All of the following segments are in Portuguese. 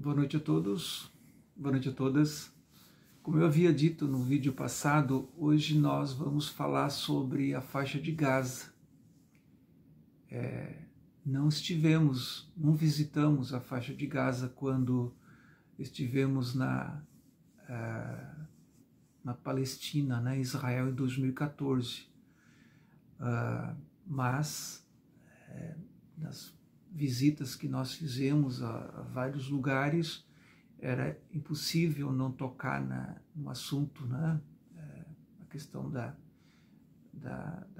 Boa noite a todos, boa noite a todas. Como eu havia dito no vídeo passado, hoje nós vamos falar sobre a faixa de Gaza. Não visitamos a faixa de Gaza quando estivemos na Palestina, na Israel, em 2014. Mas nas visitas que nós fizemos a vários lugares, era impossível não tocar no assunto, né? A questão da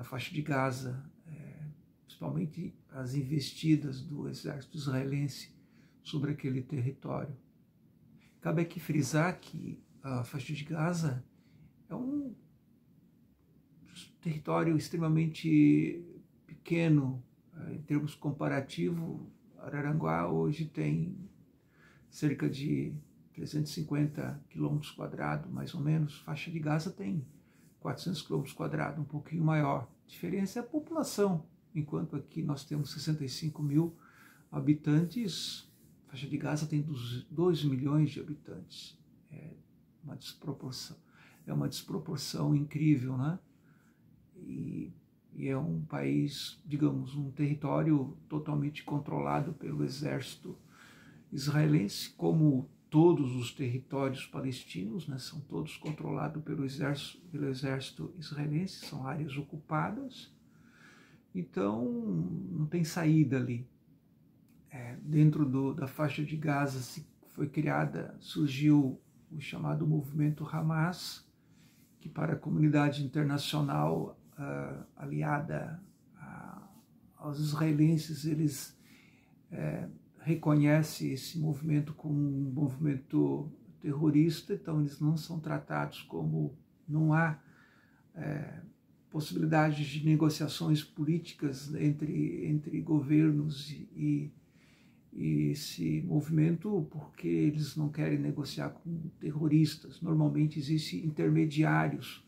faixa de Gaza, principalmente as investidas do exército israelense sobre aquele território. Cabe aqui frisar que a faixa de Gaza é um território extremamente pequeno. Em termos comparativos, Araranguá hoje tem cerca de 350 quilômetros quadrados, mais ou menos. Faixa de Gaza tem 400 quilômetros quadrados, um pouquinho maior. A diferença é a população. Enquanto aqui nós temos 65 mil habitantes, a faixa de Gaza tem 2 milhões de habitantes. É uma desproporção incrível, né? E é um país, digamos, um território totalmente controlado pelo exército israelense, como todos os territórios palestinos, né, são todos controlados pelo exército israelense, são áreas ocupadas, então não tem saída ali. Dentro da faixa de Gaza surgiu o chamado movimento Hamas, que para a comunidade internacional aliada aos israelenses, eles reconhecem esse movimento como um movimento terrorista, então eles não são tratados como, não há possibilidades de negociações políticas entre governos e esse movimento, porque eles não querem negociar com terroristas. Normalmente existem intermediários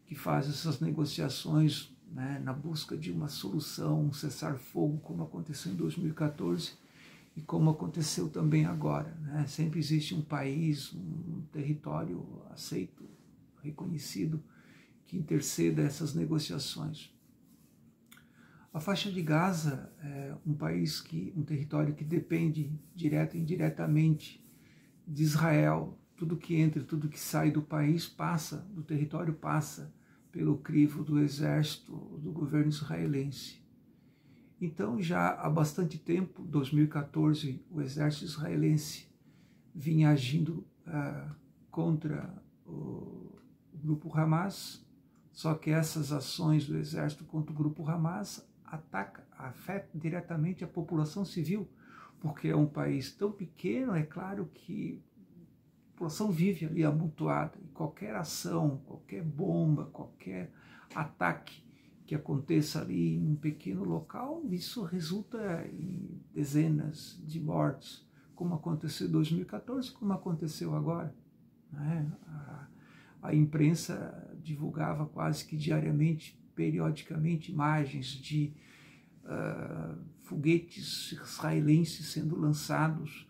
que fazem essas negociações, né, na busca de uma solução, um cessar-fogo, como aconteceu em 2014 e como aconteceu também agora, né? Sempre existe um país, um território aceito, reconhecido, que interceda essas negociações. A faixa de Gaza é um território que depende direta e indiretamente de Israel. Tudo que entra, tudo que sai do país do território passa pelo crivo do exército, do governo israelense. Então, já há bastante tempo, 2014, o exército israelense vinha agindo contra o grupo Hamas, só que essas ações do exército contra o grupo Hamas afetam diretamente a população civil, porque é um país tão pequeno, é claro que a população vive ali amontoada, e qualquer ação, qualquer bomba, qualquer ataque que aconteça ali em um pequeno local, isso resulta em dezenas de mortes, como aconteceu em 2014, como aconteceu agora, né? A imprensa divulgava quase que diariamente, periodicamente, imagens de foguetes israelenses sendo lançados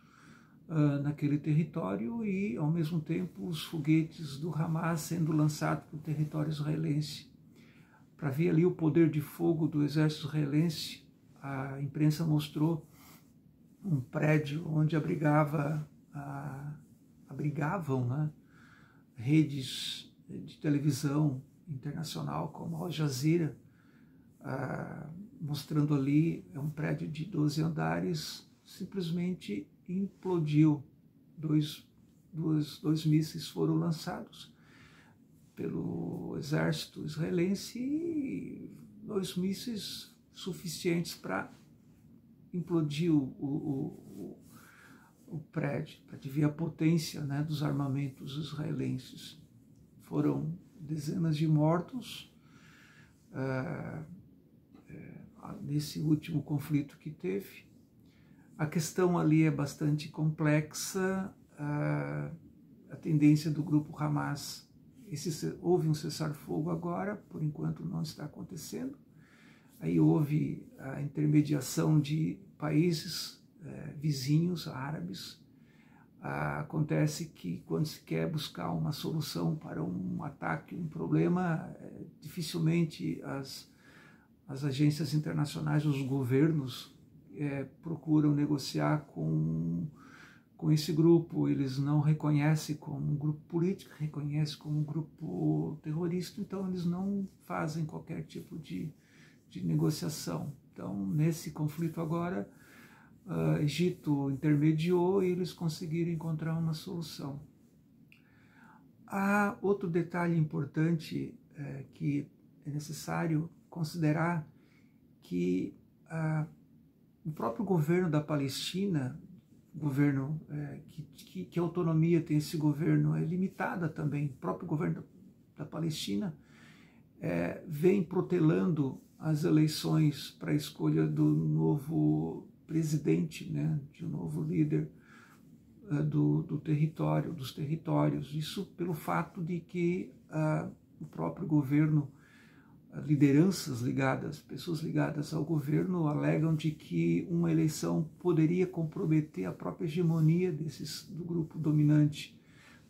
naquele território e, ao mesmo tempo, os foguetes do Hamas sendo lançados para o território israelense. Para ver ali o poder de fogo do exército israelense, a imprensa mostrou um prédio onde abrigavam, né, redes de televisão internacional como Al Jazeera, mostrando ali um prédio de 12 andares, simplesmente implodiu. Dois mísseis foram lançados pelo exército israelense e 2 mísseis suficientes para implodir o prédio, para ver a potência, né, dos armamentos israelenses. Foram dezenas de mortos nesse último conflito que teve. A questão ali é bastante complexa. A tendência do grupo Hamas, houve um cessar-fogo agora, por enquanto não está acontecendo. Aí houve a intermediação de países vizinhos árabes, Acontece que quando se quer buscar uma solução para um ataque, um problema, dificilmente as agências internacionais, os governos procuram negociar com esse grupo. Eles não reconhecem como um grupo político, reconhecem como um grupo terrorista, então eles não fazem qualquer tipo de negociação. Então, nesse conflito agora, Egito intermediou e eles conseguiram encontrar uma solução. Há outro detalhe importante que é necessário considerar, que o próprio governo da Palestina, governo que autonomia tem esse governo, é limitada também. O próprio governo da Palestina vem protelando as eleições para a escolha do novo presidente, né, de um novo líder do território, dos territórios. Isso pelo fato de que o próprio governo, lideranças ligadas, pessoas ligadas ao governo, alegam de que uma eleição poderia comprometer a própria hegemonia do grupo dominante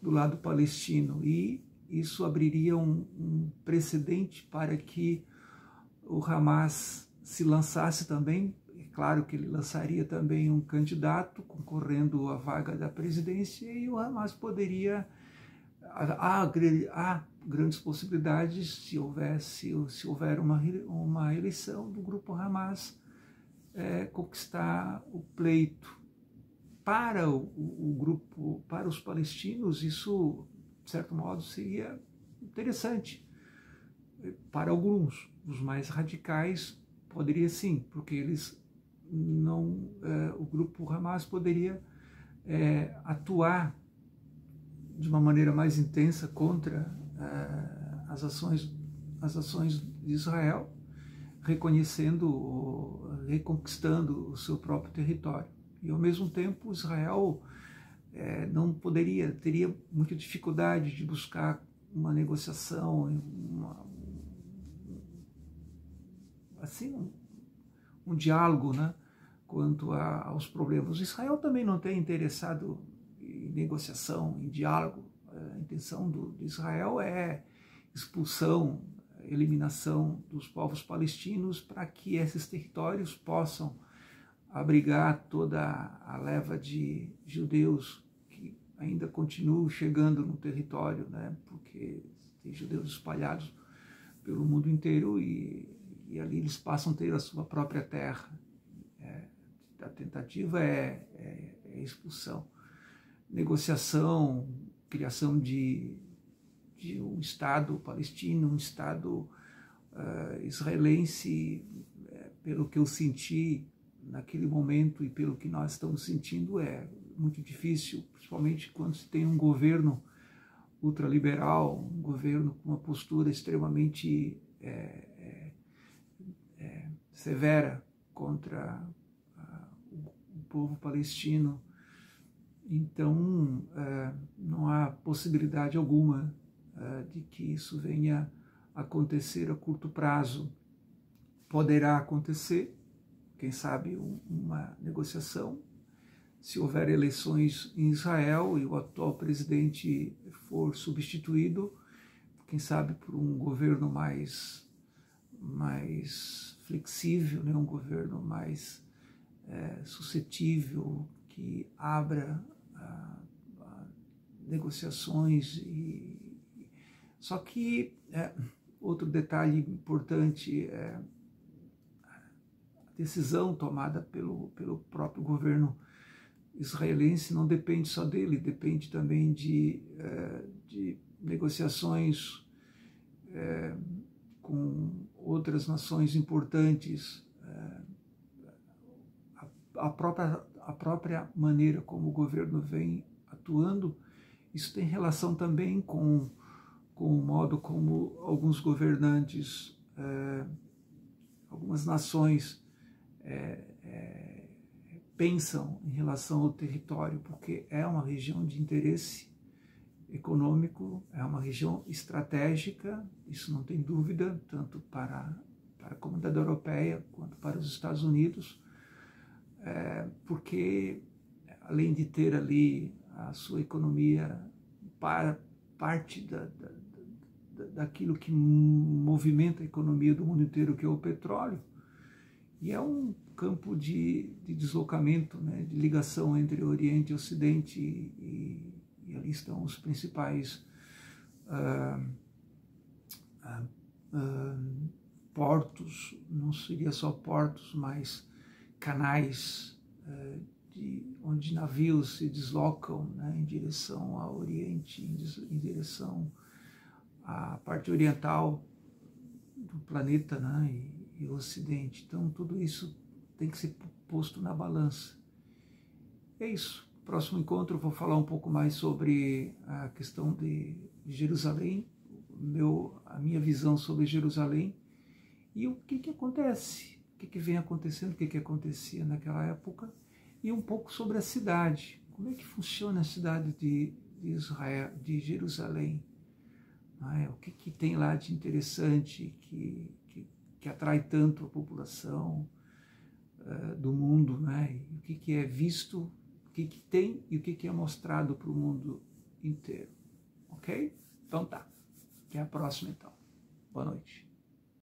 do lado palestino, e isso abriria um precedente para que o Hamas se lançasse também. É claro que ele lançaria também um candidato concorrendo à vaga da presidência, e o Hamas poderia... Há grandes possibilidades, se houver uma eleição, do grupo Hamas conquistar o pleito. Para o grupo, para os palestinos, isso, de certo modo, seria interessante. Para alguns, os mais radicais, poderia sim, porque eles não, o grupo Hamas poderia atuar de uma maneira mais intensa contra as ações de Israel, reconhecendo, reconquistando o seu próprio território. E ao mesmo tempo Israel não teria muita dificuldade de buscar uma negociação, um diálogo, né, quanto aos problemas. Israel também não tem interessado em negociação, em diálogo. A intenção de Israel é expulsão, eliminação dos povos palestinos, para que esses territórios possam abrigar toda a leva de judeus que ainda continuam chegando no território, né, porque tem judeus espalhados pelo mundo inteiro, e ali eles passam a ter a sua própria terra. A tentativa é expulsão. Negociação, criação de um Estado palestino, um Estado israelense, pelo que eu senti naquele momento e pelo que nós estamos sentindo, é muito difícil, principalmente quando se tem um governo ultraliberal, um governo com uma postura extremamente severa contra o povo palestino. Então, não há possibilidade alguma de que isso venha a acontecer a curto prazo. Poderá acontecer, quem sabe, uma negociação, se houver eleições em Israel e o atual presidente for substituído, quem sabe por um governo mais flexível, né? Um governo mais suscetível, que abra negociações. Só que outro detalhe importante é a decisão tomada pelo próprio governo israelense. Não depende só dele, depende também de negociações com outras nações importantes. A própria maneira como o governo vem atuando, isso tem relação também com o modo como alguns governantes, algumas nações pensam em relação ao território, porque é uma região de interesse econômico, é uma região estratégica, isso não tem dúvida, tanto para a comunidade europeia quanto para os Estados Unidos, porque além de ter ali a sua economia para parte daquilo que movimenta a economia do mundo inteiro, que é o petróleo. E é um campo de deslocamento, né, de ligação entre Oriente e Ocidente, e ali estão os principais portos, não seria só portos, mas canais onde navios se deslocam, né, em direção ao Oriente, em direção à parte oriental do planeta, né, e o Ocidente. Então tudo isso tem que ser posto na balança. É isso. Próximo encontro eu vou falar um pouco mais sobre a questão de Jerusalém, a minha visão sobre Jerusalém e o que acontece, o que vem acontecendo, o que acontecia naquela época, e um pouco sobre a cidade, como é que funciona a cidade de Israel, de Jerusalém, o que tem lá de interessante que atrai tanto a população do mundo, né? E o que é visto, o que tem e o que é mostrado para o mundo inteiro, ok? Então tá, até a próxima então, boa noite.